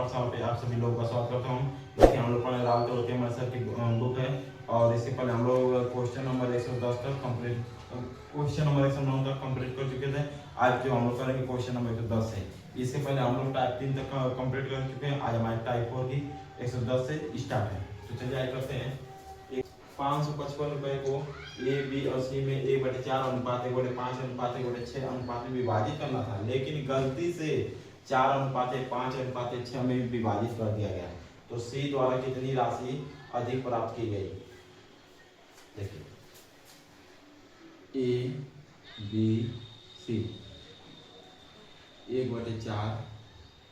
पाठशाला पे आप सभी लोगों का स्वागत करता हूँ। देखिए हम लोग पढ़ने डालते होते हैं सर की बुक है और इससे पहले हम लोग क्वेश्चन नंबर 110 तक कंप्लीट, क्वेश्चन नंबर 109 तक कंप्लीट कर चुके थे। आज जो हम लोग करेंगे क्वेश्चन नंबर 110 है। इससे पहले हम लोग टाइप 3 तक कंप्लीट कर चुके हैं। आज हमारी टाइप 4 की 110 से स्टार्ट है। तो चलिए आगे करते हैं। 555 रुपए को ए बी और सी में 1/4 अनुपात 1/5 अनुपात 1/6 अनुपात में विभाजित करना था, लेकिन गलती से 4 अनुपात 5 अनुपात 6 में विभाजित कर दिया गया। तो सी द्वारा कितनी राशि अधिक प्राप्त की गई? देखिए ए बी सी 1/4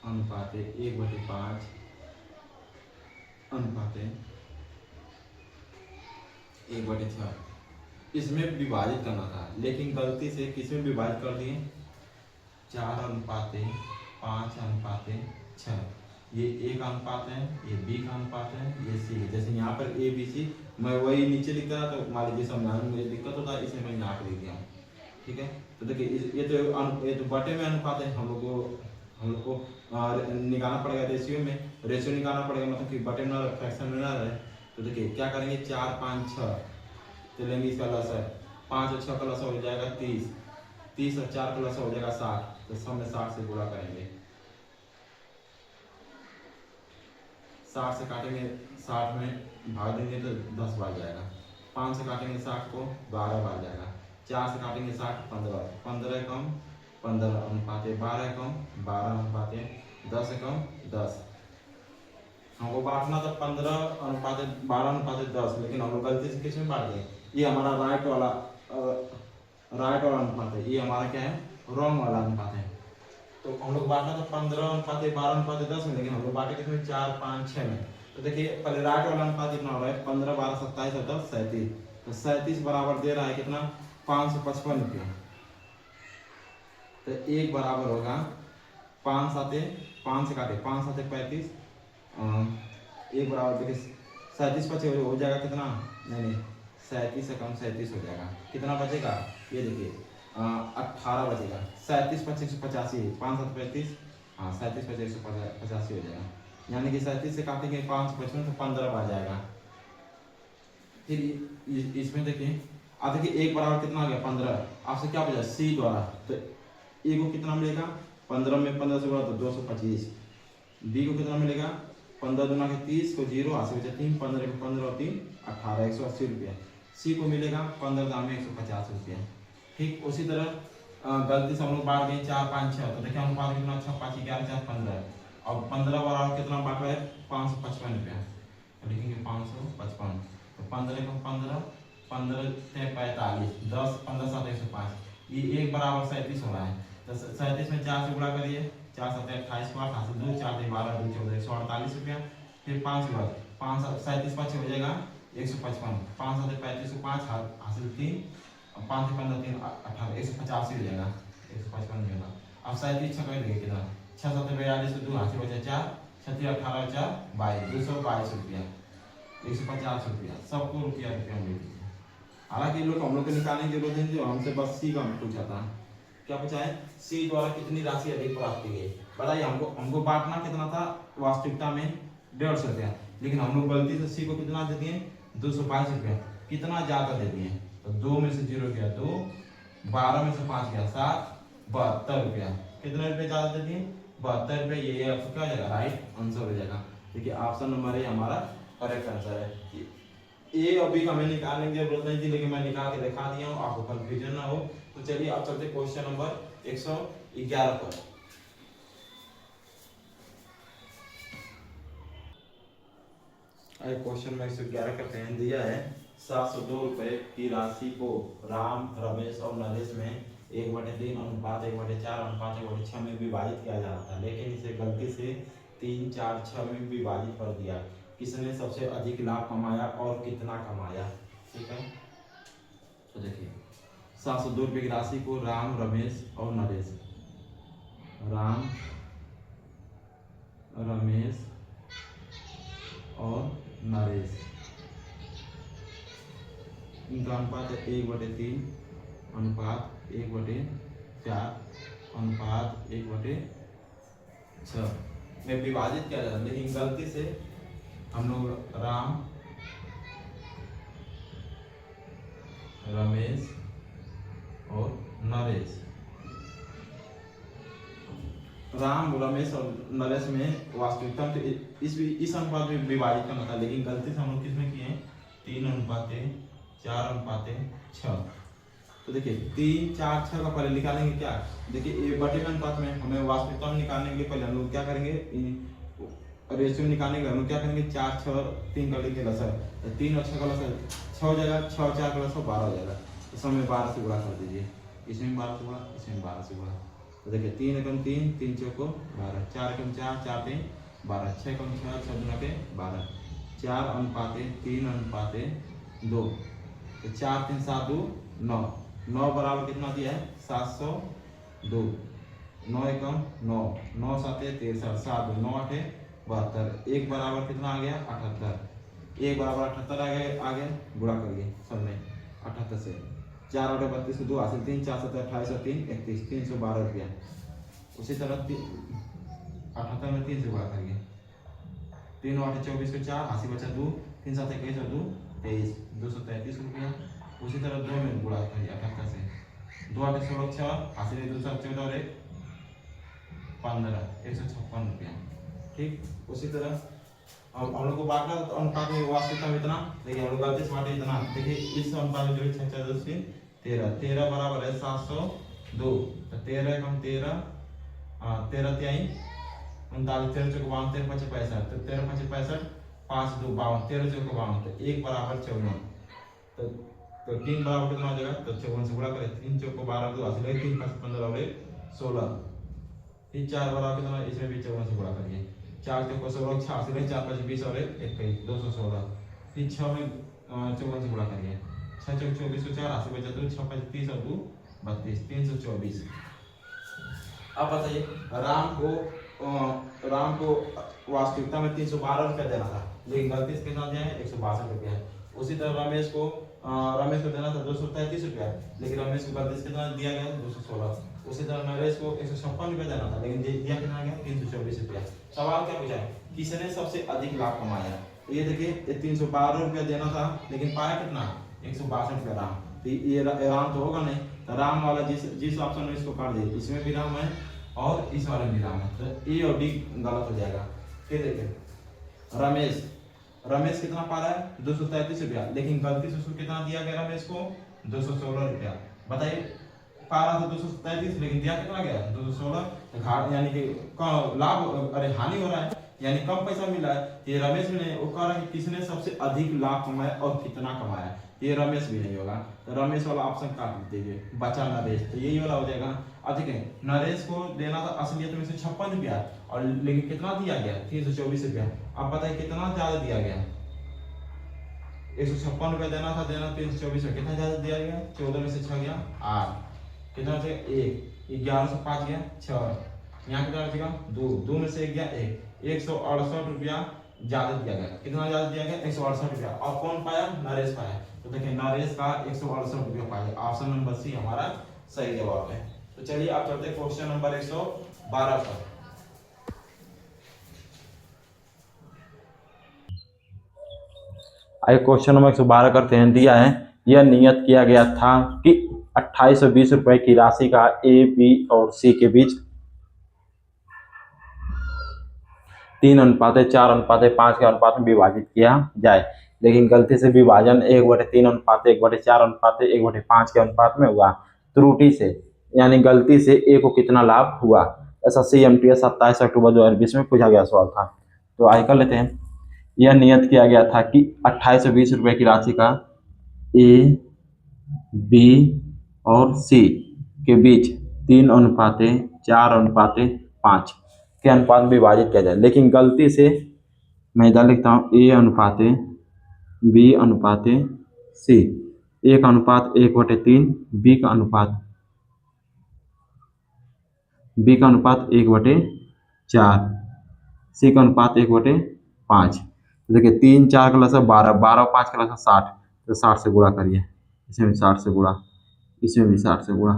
अनुपात 1/5 अनुपात 1/6 इसमें विभाजित करना था, लेकिन गलती से किसमें विभाजित कर दिए? 4 अनुपात 5 अनुपात 6। ये ए का अनुपात है, ये बी का अनुपात है, ये सी है। जैसे यहाँ पर ए बी सी मैं वही नीचे लिखता था, तो मान लीजिए समझाने में मुझे दिक्कत होता है, इसलिए मैं यहाँ पे लिख दिया हूँ। ठीक है, तो देखिए ये तो बटे में अनुपात है। हम लोग को निकालना पड़ेगा रेशियो में, रेशियो निकालना पड़ेगा, मतलब कि बटे में फ्रैक्शन में ना रहे। तो देखिए क्या करेंगे, 4 5 6 तो लेंगे इसका लसा है, 5 और 6 का लसा हो जाएगा 30, 30 और 4 का लसा हो जाएगा 60। तो सब में 60 से गुणा करेंगे, 60 से काटेंगे, 60 में भाग देंगे तो 10 बार जाएगा। 5 से काटेंगे 60 को 12 बार जाएगा। 4 से काटेंगे 60 15, 15 कम 15 अनुपात 12 कम 12 अनुपात 10 कम 10। हमको बांटना था 15 अनुपात 12 अनुपात 10, लेकिन हम लोग गलती से किसमें बांट गए? ये हमारा राइट वाला अनुपात है, ये हमारा क्या है? रॉन्ग वाला अनुपात है। तो हम लोग बांटना था 15 अनुपात 12 अनुपात 10 में, लेकिन हम लोग बांटे किसमें? 4 5 6 में। तो देखिए पहले राइट वाला अनुपात कितना हो रहा है? 15 12 27 और 10 37। तो 37 बराबर दे रहा है कितना? 555 रुपया। तो एक बराबर होगा 5 7 5 से काटे 5 7 35, एक बराबर देखिए 37 5 हो जाएगा कितना? नहीं 37 से कम 37 हो जाएगा। कितना बचेगा? ये देखिए 18 बचेगा। 37 25 185, 5 7 35, हाँ 37 25 185 हो जाएगा। यानी कि 37 से काटेंगे 555 तो 15 बार जाएगा। फिर इसमें देखिए अब देखिए एक बराबर कितना आ गया? 15। आपसे क्या पूछा? सी द्वारा। तो ए को कितना मिलेगा? 15 में 15 से गुणा तो 225। बी को कितना मिलेगा? 15 दूना के 30 को 0 हाथ से बचा 3, 15 को 15 और 3 18 180 रुपया। सी को मिलेगा 15 दाम में 150 रुपया। ठीक उसी तरह गलती से हम लोग बांट गए 4 5 6। तो देखिए अनुपात कितना? 6 5 11 4 15। और 15 बराबर कितना बांट रहा है? 555 रुपया। तो लिखेंगे 555। तो 15 को 15 15 से 45, 10 15 7 105। ये एक बराबर 37 हो रहा है। तो 37 में 4 से गुणा करिए, 4 7 28 को 8 से 2 4 12 2 14 148 रुपया। फिर 5 के बाद 5 37 5 हो जाएगा 155, 5 7 35 को 5 हासिल 3, 5 15 3 18 185 हो जाएगा, 155 नहीं होगा। अब 37 6 कर देंगे कितना? 6 7 42 को 2 हासिल बचा 4, 36 18 4 22 222 रुपया, 150 रुपया। सबको रुपया रुपया मिल दीजिए। हालांकि लोग हम लोग को निकालने की जरूरत नहीं, जो हमसे बस सी का पूछा था। क्या पूछा है? सी द्वारा कितनी राशि अधिक प्राप्त की गई? बताइए हमको बांटना कितना था वास्तविकता में? 150 रुपया, लेकिन हम लोग गलती से सी को कितना दे दिए? 222 रुपया। कितना ज्यादा दे दिए? तो 2 में से 0 गया 2, 12 में से 5 गया 7, 72 रुपया। कितने रुपये ज्यादा दे दिए? 72 रुपये। ये आपको क्या हो जाएगा? राइट आंसर हो जाएगा। देखिए ऑप्शन नंबर ए हमारा करेक्ट आंसर है। ए और बी का हमें निकालने की जरूरत नहीं थी, लेकिन मैं निकाल के दिखा दिया हूँ, आपको कंफ्यूजन ना हो। तो चलिए अब चलते क्वेश्चन नंबर 111 पर। क्वेश्चन में 111 करते हैं। दिया है 702 रुपए की राशि को राम रमेश और नरेश में 1/3 अनुपात 1/4 अनुपात 1/6 में विभाजित किया जा रहा था, लेकिन इसे गलती से 3 4 6 में विभाजित कर दिया। किसने सबसे अधिक लाभ कमाया और कितना कमाया? ठीक है, तो देखिए 702 रुपए की राशि को राम रमेश और नरेश, राम रमेश और नरेश, इनका अनुपात है 1/3 अनुपात 1/4 अनुपात 1/6। में विभाजित किया जाता है, लेकिन गलती से हम लोग राम, रमेश और नरेश, राम, रमेश और नरेश में वास्तविकता में तो इस अनुपात में विभाजित करना था, लेकिन गलती से हम लोग किसमें किए, 3:4:6। तो देखिए 3, 4, 6 का पहले निकालेंगे क्या, देखिए ये बटे के अनुपात में हमें वास्तविकता में निकालने के लिए पहले हम लोग क्या करेंगे, रेशियो निकालने के लिए हम लोग क्या करेंगे, 4, 6, 3 का लेंगे लसर, तो 3 और 6 का लसर 6 हो जाएगा, 6, 4 का लसर 12 हो जाएगा। इसमें 12 से गुणा कर दीजिए, इसमें 12 से गुणा, इसमें 12 से गुणा। तो देखिए 3 एकम 3, 3 चौको 12, 4 एकम 4, 4 3 12, 6 एकम 6, 6 दूना के 12, 4:3:2, तो 4, 3, 7, 2, 9, 9 बराबर कितना दिया है, 702, 9 एकम 9, 9 7 63, 7 9 8 72, 1 बराबर कितना आ गया, 78, 1 बराबर 78 आ गया, गुणा करिए सब में 78 से, 4 8 32, 2 हासिल 3, 4 7 28 और 3 31, 312 रुपया। उसी तरह 78 में 3 से गुणा करिए, 3 8 24 को 4 हासिल बचा 2, 3 7 21 और 2 23, 233 रुपया। उसी तरह 2 में गुणा करिए 78 से, 2 8 16 6 हासिल 2 7 14 और 1 15, 156 रुपया। ठीक, उसी तरह अब हम लोग को बांटना तो अनुपात में वास्तविकता में इतना, देखिए हम लोग गलती से बांटे इतना, देखिए इस अनुपात में जो है 6 4 10 13, 13 बराबर है 702, तो 13 एकम 13, 13 तिहाई 39, 13 चौको 52, 13 पचे 65, तो 13 पचे 65, 5 2 52, 13 चौको 52, तो 1 बराबर 54, तो 3 बराबर कितना हो जाएगा, तो 54 से गुणा करें, 3 चौको 12, 2 हासिल है 3 5 15 और 1 16, फिर 4 बराबर कितना, इसमें भी 54 से गुणा करिए, 4 चौको 16, 6 हासिल है 4 5 20 और 1 21, 216, फिर 6 में 54 से गुणा करिए, 6 चौक 24 को 4 हासिल बचा 2, 6 5 30 और 2 32, 324। अब बताइए राम को वास्तविकता में 312 रुपया देना था, लेकिन गलती से कितना दिया है, 162 रुपया है। उसी तरह रमेश को देना था 233 रुपया, लेकिन रमेश को गलती से कितना दिया गया, 216। उसी तरह नरेश को 156 रुपया देना था, लेकिन दिया कितना गया, 324 रुपया। सवाल क्या पूछा है, किसने सबसे अधिक लाभ कमाया। तो ये देखिए 312 रुपया देना था, लेकिन पाया कितना, 162 रुपया राम। तो ये राम तो होगा नहीं, तो राम वाला जिस ऑप्शन में इसको काट दिए, इसमें भी राम है और इस वाले में भी राम है, तो ए और डी गलत हो जाएगा। फिर देखिए रमेश कितना पा रहा है, 233 रुपया, लेकिन गलती से उसको कितना दिया गया, रमेश को 216 रुपया। बताइए पा रहा था 233, लेकिन दिया कितना गया, 216, घाट यानी कि लाभ, अरे हानि हो रहा है, यानी कम पैसा मिला है। ये रमेश भी नहीं, वो कह रहा है कि किसने सबसे अधिक लाभ कमाया और कितना कमाया, ये रमेश भी नहीं होगा, तो रमेश वाला ऑप्शन काट दीजिए, बचा नरेश, तो यही वाला हो जाएगा अधिक है। नरेश को देना था असलियत में 156 रुपया, और लेकिन कितना दिया गया, 324 रुपया। अब बताइए कितना ज्यादा दिया गया, 156 रुपया देना 324 रुपया, कितना ज्यादा दिया गया, 14 में से 6 गया 8, कितना बचेगा 1, 11 से 5 गया 6, यहाँ कितना बचेगा 2, 2 में से 1 गया 1, 168 रुपया ज्यादा दिया गया। कितना ज्यादा दिया गया, 168 रुपया। और कौन पाया, नरेश पाया। तो देखिए नरेश का 168 रुपया पाया, ऑप्शन नंबर सी हमारा सही जवाब है। तो चलिए आप चलते हैं क्वेश्चन नंबर 112 पर। आइए क्वेश्चन नंबर 112 करते हैं। दिया है, यह नियत किया गया था कि 2820 रुपए की राशि का ए, बी और सी के बीच 3:4:5 के अनुपात में विभाजित किया जाए, लेकिन गलती से विभाजन 1/3:1/4:1/5 के अनुपात में हुआ। त्रुटि से यानी गलती से ए को कितना लाभ हुआ। ऐसा CMTS 27 अक्टूबर 2020 में पूछा गया सवाल था। तो आगे कर लेते हैं। यह नियत किया गया था कि 2820 रुपए की राशि का ए, बी और सी के बीच 3:4:5 के अनुपात में विभाजित किया जाए, लेकिन गलती से मैं इधर लिखता हूँ A/B/C, ए का अनुपात 1/3, बी का अनुपात 1/4, सी का अनुपात 1/5। तो देखिए 3 4 का लसा 12, 12 5 का लसा 60, तो 60 से गुणा करिए, इसमें भी 60 से गुणा, इसमें भी 60 से गुणा।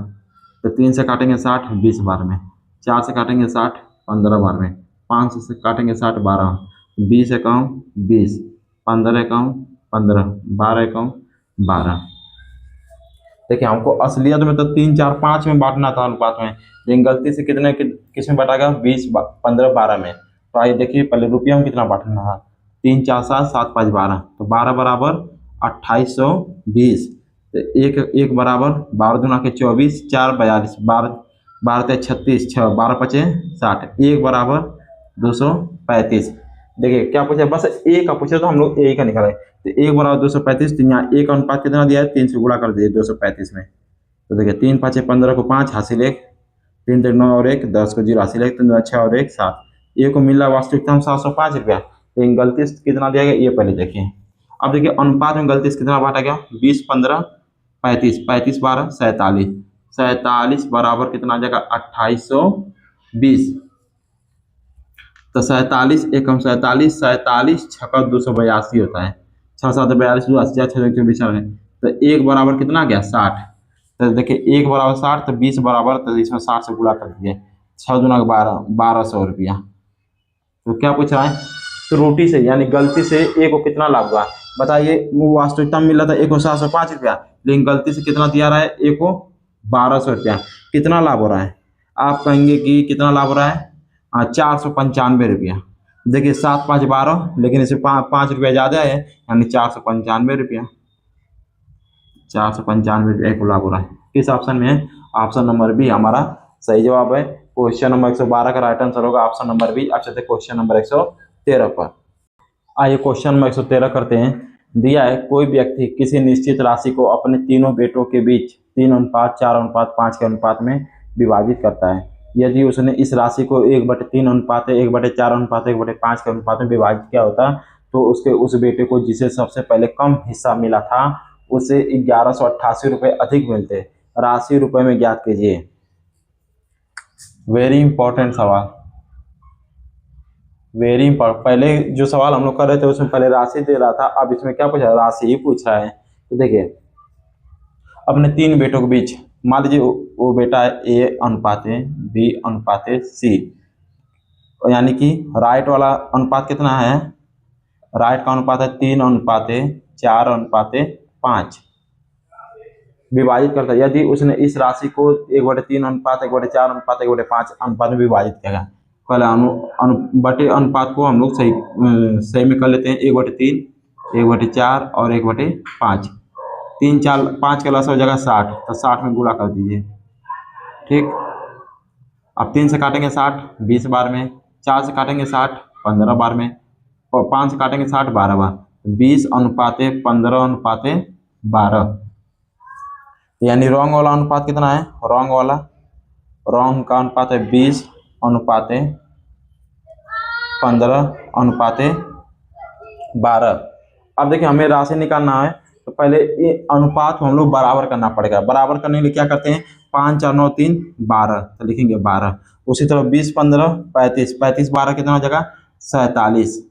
तो 3 से काटेंगे 60 20 बार में, 4 से काटेंगे 60 15 बार में, 5 से काटेंगे 60, 12, 20 एकम 20, 15 एकम 15, 12 एकम 12। देखिए हमको असलियत में तो 3, 4, 5 में बांटना था अनुपात में, लेकिन गलती से किस में बांटा गया, 20, 15, 12 में। तो आइए देखिए पहले रुपया में कितना बांटना था, 3, 4, 7, 7, 5, 12, तो 12 बराबर 2820। तो एक बराबर 12 दूना के 24, 4 42, 12 12 36, 6 12 पचे 60, एक बराबर 235। देखिए क्या पूछा, बस एक का पूछा तो हम लोग एक का निकाले, तो एक बराबर 235। तो यहाँ एक अनुपात कितना दिया है, 3 से गुणा कर दिए 235 में। तो देखिए 3 5 15 को 5 हासिल 1, 3 3 9 और 1 10 को 0 हासिल 1, 3 6 और 1 7, ये को मिला वास्तविकता में 705 रुपया। लेकिन गलती से कितना दिया गया ये पहले देखिए। अब देखिए अनुपात में गलती से कितना बांटा गया, 20 15 35, 35 12 47, 47 बराबर कितना आ जाएगा 2820। तो 47 एकम 47, 47 छक्का 282 होता है, 6 7 42 2 6 24 है। तो एक बराबर कितना गया 60। तो देखिए एक बराबर 60, तो 20 बराबर, तो इसमें 60 से गुणा कर दीजिए, 6 दूना 12, 1200 रुपया। तो क्या पूछ रहा है, त्रुटि से यानी गलती से ए को कितना लाभ हुआ बताइए। वो वास्तविकता में मिल रहा था ए को 705 रुपया, लेकिन गलती से कितना दिया रहा है, ए को 1200 रुपया। कितना लाभ हो रहा है, आप कहेंगे कि कितना लाभ हो रहा है, 495 रुपया। देखिए 7 5 12, लेकिन इसे 5 रुपया ज़्यादा है, यानी 495 रुपया, 495 रुपया को लाभ हो रहा है। किस ऑप्शन में है, ऑप्शन नंबर बी हमारा सही जवाब है। क्वेश्चन नंबर 112 का राइट आंसर होगा ऑप्शन नंबर बी। अब चलते क्वेश्चन नंबर 113 पर। आइए क्वेश्चन नंबर 113 करते हैं। दिया है कोई व्यक्ति किसी निश्चित राशि को अपने तीनों बेटों के बीच 3:4:5 के अनुपात में विभाजित करता है। यदि उसने इस राशि को 1/3 अनुपात 1/4 अनुपात 1/5 के अनुपात में विभाजित किया होता, तो उसके उस बेटे को जिसे सबसे पहले कम हिस्सा मिला था उसे 1188 रुपये अधिक मिलते। राशि रुपए में ज्ञात कीजिए। वेरी इंपॉर्टेंट सवाल, वेरी इंपॉर्टेंट। पहले जो सवाल हम लोग कर रहे थे उसमें पहले राशि दे रहा था, अब इसमें क्या पूछा है, राशि ही पूछ रहा है। तो देखिए अपने 3 बेटों के बीच, मान लीजिए वो बेटा है ए अनुपात बी अनुपात सी, यानी कि राइट वाला अनुपात कितना है, राइट का अनुपात है 3:4:5 विभाजित करता है। यदि उसने इस राशि को 1/3 अनुपात 1/4 अनुपात 1/5 अनुपात में विभाजित किया, पहले बटे अनुपात को हम लोग सही में कर लेते हैं, 1/3 1/4 और 1/5, 3 4 5 का लस हो जाएगा 60, तो 60 में गुणा कर दीजिए। ठीक, अब 3 से काटेंगे 60 20 बार में, 4 से काटेंगे 60 15 बार में, और 5 से काटेंगे 60 12 बार, 20:15:12, यानी रॉन्ग वाला अनुपात कितना है, रॉन्ग का अनुपात है 20:15:12। अब देखिए हमें राशि निकालना है, तो पहले ये अनुपात को हम लोग बराबर करना पड़ेगा। बराबर करने के लिए क्या करते हैं, 5 4 9 3 12, तो लिखेंगे 12। उसी तरह 20 15 35, 35 12 कितना हो जाएगा 47,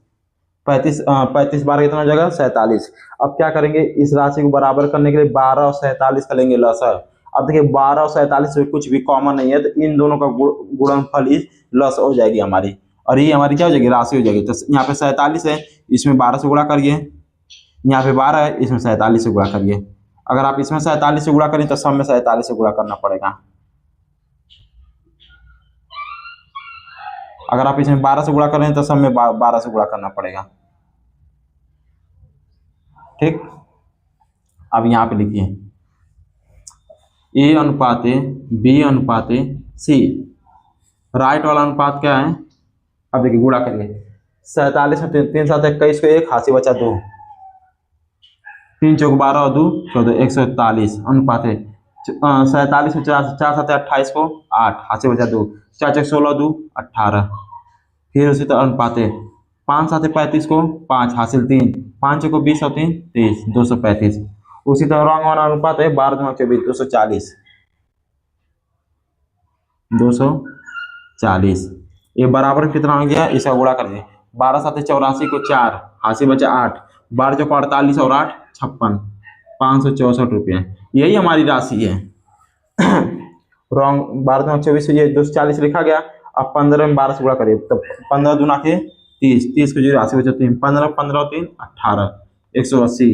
35 12 कितना हो जाएगा 47। अब क्या करेंगे, इस राशि को बराबर करने के लिए 12 और 47 का लेंगे लसअ। अब देखिए 12 और 47 में कुछ भी कॉमन नहीं है, तो इन दोनों का गुणनफल ही लसअ हो जाएगी हमारी, और ये हमारी क्या हो जाएगी, राशि हो जाएगी। तो यहाँ पे 47 है, इसमें 12 से गुणा करिए, यहाँ पे 12 है, इसमें 47 से गुणा करिए। अगर आप इसमें 47 से गुणा करें तो सब में 47 से गुणा करना पड़ेगा। अगर आप इसमें 12 से गुणा करें तो सब में 12 से गुणा करना पड़ेगा। ठीक, अब यहाँ पे लिखिए ए अनुपात बी अनुपात सी, राइट वाला अनुपात क्या है, अब देखिए गुणा करिए, 47 में 3 7 21 को 1 हासिल बचा 2, 3 चौक 12 और 2 14 141 अनुपात है 47 में 4 7 28 को 8 हासिल बचा 2, 4 चौक 16 2 18। फिर उसी तरह अनुपात है 5 7 35 को 5 हासिल 3, 5 को 20 और 3 30 235। उसी तरह रॉन्ग वाला अनुपात है 12 2 24 240। ये बराबर कितना हो गया, इसका गुणा कर दिए, 12 7 84 को 4 हासिल बचा 8, 12 चौक 48 और 8 56, 564 रुपये, यही हमारी राशि है। रॉन्ग 12 2 24 ये 240 लिखा गया। अब 15 में 12 से गुणा करिए तो 15 दूना के 30, 30 को 0 80 बचे 3, 15 15 3 18, 180।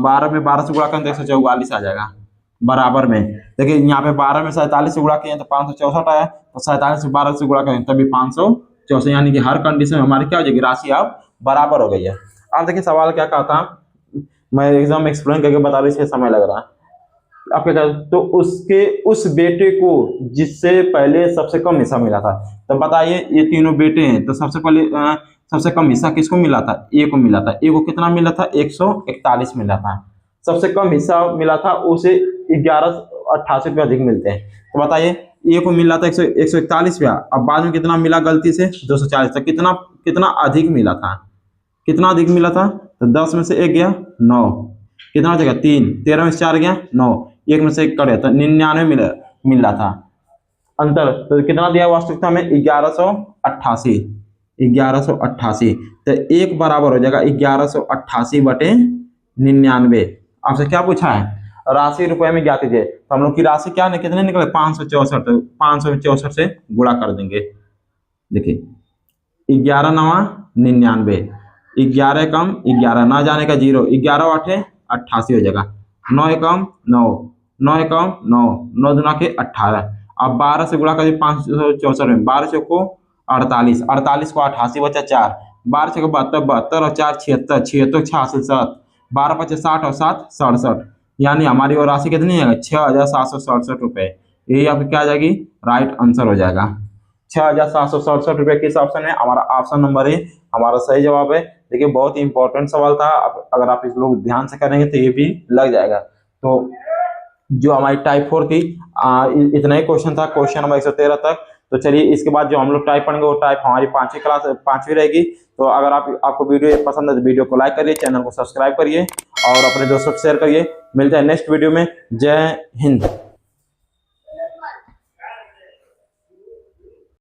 12 में 12 से गुणा करें तो 144 आ जाएगा बराबर में। देखिए यहाँ पे 12 में 47 से गुणा किए तो 564 आया, तो 47 से 12 से गुणा करें तभी 564, यानी कि हर कंडीशन में हमारी क्या हो जाएगी, राशि अब बराबर हो गई है। अब देखिए सवाल क्या कहा था, मैं एग्जाम एक्सप्लेन करके बता रही, इसमें समय लग रहा है। आप क्या तो उसके उस बेटे को जिससे पहले सबसे कम हिस्सा मिला था, तो बताइए ये तीनों बेटे हैं, तो सबसे पहले सबसे कम हिस्सा किसको मिला था, ए को मिला था। ए को कितना मिला था, 141 मिला था। सबसे कम हिस्सा मिला था उसे 1188 रुपये अधिक मिलते हैं। तो बताइए ए को मिला था 141 रुपया, अब बाद में कितना मिला गलती से 240, तो कितना कितना अधिक मिला था, कितना अधिक मिला था, तो 10 में से 1 गया 9, कितना हो जाएगा 3, 13 में से 4 गया 9, 1 में से 1 कटे तो 99 मिला था अंतर। तो कितना दिया वास्तविकता में 1188, 1188, तो 1 बराबर हो जाएगा 1188 बटे 99। आपसे क्या पूछा है, राशि रुपए में ज्ञात कीजिए, तो हम लोग की राशि क्या है, कितने निकले 564, तो 564 से गुणा कर देंगे। देखिए 11 9 99, 11 कम 11 ना जाने का 0, 11 8 88 हो जाएगा, 9 कम 9, 9 कम 9, 9 दूना के 18। अब 12 से गुणा करिए 564 में, 12 को 48, 48 को 88 बचा 4, 12 को 72, 72 और 4 76, 76 66, 12 पचे 60 और 7 67, यानी हमारी वो राशि कितनी है 6767 रुपये। यही आपकी क्या आ जाएगी, राइट आंसर हो जाएगा 6767 रुपये। किस ऑप्शन है, हमारा ऑप्शन नंबर ए हमारा सही जवाब है। देखिए बहुत ही इंपॉर्टेंट सवाल था, अगर आप इस लोग ध्यान से करेंगे तो ये भी लग जाएगा। तो जो हमारी टाइप 4 थी इतना ही क्वेश्चन था, क्वेश्चन नंबर 113 तक। तो चलिए इसके बाद जो हम लोग टाइप पढ़ेंगे वो टाइप हमारी 5वीं क्लास 5वीं रहेगी। तो अगर आपको वीडियो पसंद है तो वीडियो को लाइक करिए, चैनल को सब्सक्राइब करिए और अपने दोस्तों को शेयर करिए। मिलते हैं नेक्स्ट वीडियो में। जय हिंद।